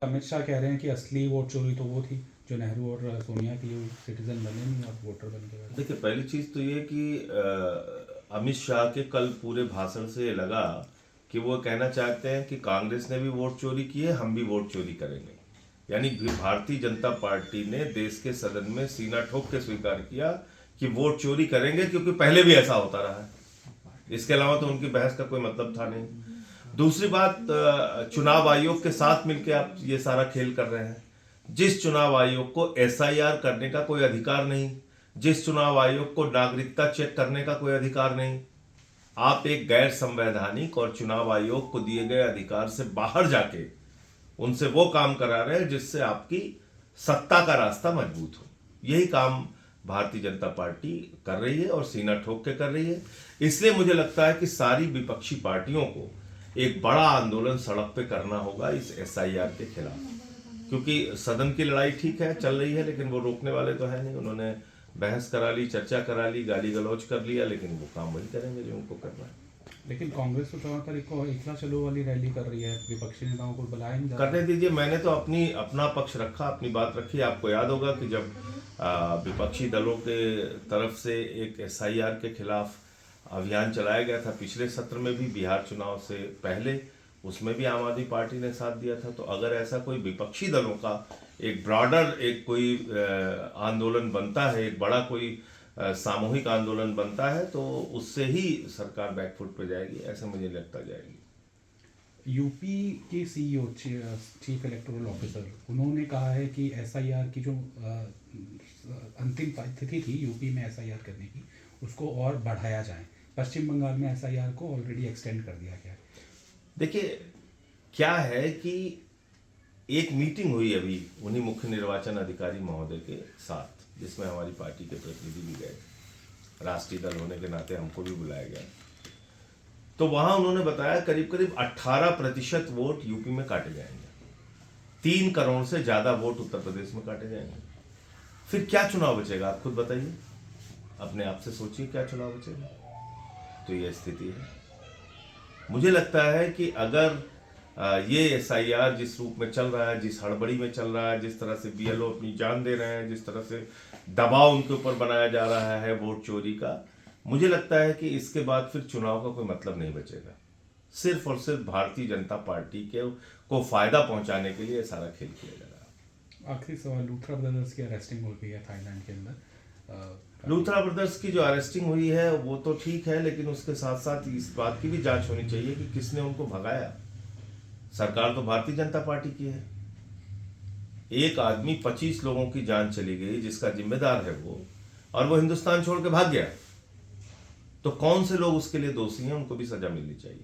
अमित शाह कह रहे हैं कि असली वोट चोरी तो वो थी जो नेहरू और सोनिया की सिटीजन बने नहीं और वोटर बन के बैठे। देखिए, पहली चीज तो ये कि अमित शाह के कल पूरे भाषण से लगा कि वो कहना चाहते हैं कि कांग्रेस ने भी वोट चोरी की है, हम भी वोट चोरी करेंगे। यानी भारतीय जनता पार्टी ने देश के सदन में सीना ठोक के स्वीकार किया कि वोट चोरी करेंगे, क्योंकि पहले भी ऐसा होता रहा है। इसके अलावा तो उनकी बहस का कोई मतलब था नहीं। दूसरी बात, चुनाव आयोग के साथ मिलकर आप ये सारा खेल कर रहे हैं। जिस चुनाव आयोग को एसआईआर करने का कोई अधिकार नहीं, जिस चुनाव आयोग को नागरिकता चेक करने का कोई अधिकार नहीं, आप एक गैर संवैधानिक और चुनाव आयोग को दिए गए अधिकार से बाहर जाके उनसे वो काम करा रहे हैं जिससे आपकी सत्ता का रास्ता मजबूत हो। यही काम भारतीय जनता पार्टी कर रही है और सीना ठोक के कर रही है। इसलिए मुझे लगता है कि सारी विपक्षी पार्टियों को एक बड़ा आंदोलन सड़क पे करना होगा इस एसआईआर के खिलाफ, क्योंकि सदन की लड़ाई ठीक है चल रही है, लेकिन वो रोकने वाले तो है नहीं। उन्होंने बहस करा ली, चर्चा करा ली, गाली गलौज कर लिया, लेकिन वो काम वही करेंगे जो उनको करना है। लेकिन कांग्रेस तो 14 तारीख को एकला चलो वाली रैली कर रही है, विपक्षी नेताओं को बुलाया नहीं जा रहा करने है। दीजिए। मैंने तो अपना पक्ष रखा, अपनी बात रखी। आपको याद होगा कि जब विपक्षी दलों के तरफ से एक एसआईआर के खिलाफ अभियान चलाया गया था पिछले सत्र में भी, बिहार चुनाव से पहले, उसमें भी आम आदमी पार्टी ने साथ दिया था। तो अगर ऐसा कोई विपक्षी दलों का एक ब्रॉडर एक कोई आंदोलन बनता है, एक बड़ा कोई सामूहिक आंदोलन बनता है, तो उससे ही सरकार बैकफुट पे जाएगी, ऐसा मुझे लगता जाएगी। यूपी के सीईओ चीफ इलेक्टोरल ऑफिसर, उन्होंने कहा है कि एसआईआर की जो अंतिम तिथि थी यूपी में एसआईआर करने की, उसको और बढ़ाया जाए। पश्चिम बंगाल में एसआईआर को ऑलरेडी एक्सटेंड कर दिया गया है। देखिए, क्या है कि एक मीटिंग हुई अभी उन्हीं मुख्य निर्वाचन अधिकारी महोदय के साथ, जिसमें हमारी पार्टी के प्रतिनिधि भी गए, राष्ट्रीय दल होने के नाते हमको भी बुलाया गया। तो वहां उन्होंने बताया करीब करीब 18% वोट यूपी में काटे जाएंगे, 3 करोड़ से ज्यादा वोट उत्तर प्रदेश में काटे जाएंगे। फिर क्या चुनाव बचेगा, आप खुद बताइए, अपने आप से सोचिए क्या चुनाव बचेगा। तो यह स्थिति है। मुझे लगता है कि अगर ये एसआईआर जिस रूप में चल रहा है, जिस हड़बड़ी में चल रहा है, जिस तरह से बीएलओ अपनी जान दे रहे हैं, जिस तरह से दबाव उनके ऊपर बनाया जा रहा है वोट चोरी का, मुझे लगता है कि इसके बाद फिर चुनाव का कोई मतलब नहीं बचेगा। सिर्फ और सिर्फ भारतीय जनता पार्टी के को फायदा पहुंचाने के लिए सारा खेल किया जा रहा है। आखिरी सवाल, लूथरा ब्रदर्स की अरेस्टिंग हो गई है थाईलैंड के अंदर। लूथरा ब्रदर्स की जो अरेस्टिंग हुई है वो तो ठीक है, लेकिन उसके साथ साथ इस बात की भी जांच होनी चाहिए कि किसने उनको भगाया। सरकार तो भारतीय जनता पार्टी की है। एक आदमी 25 लोगों की जान चली गई जिसका जिम्मेदार है वो, और वो हिंदुस्तान छोड़ के भाग गया, तो कौन से लोग उसके लिए दोषी हैं, उनको भी सजा मिलनी चाहिए।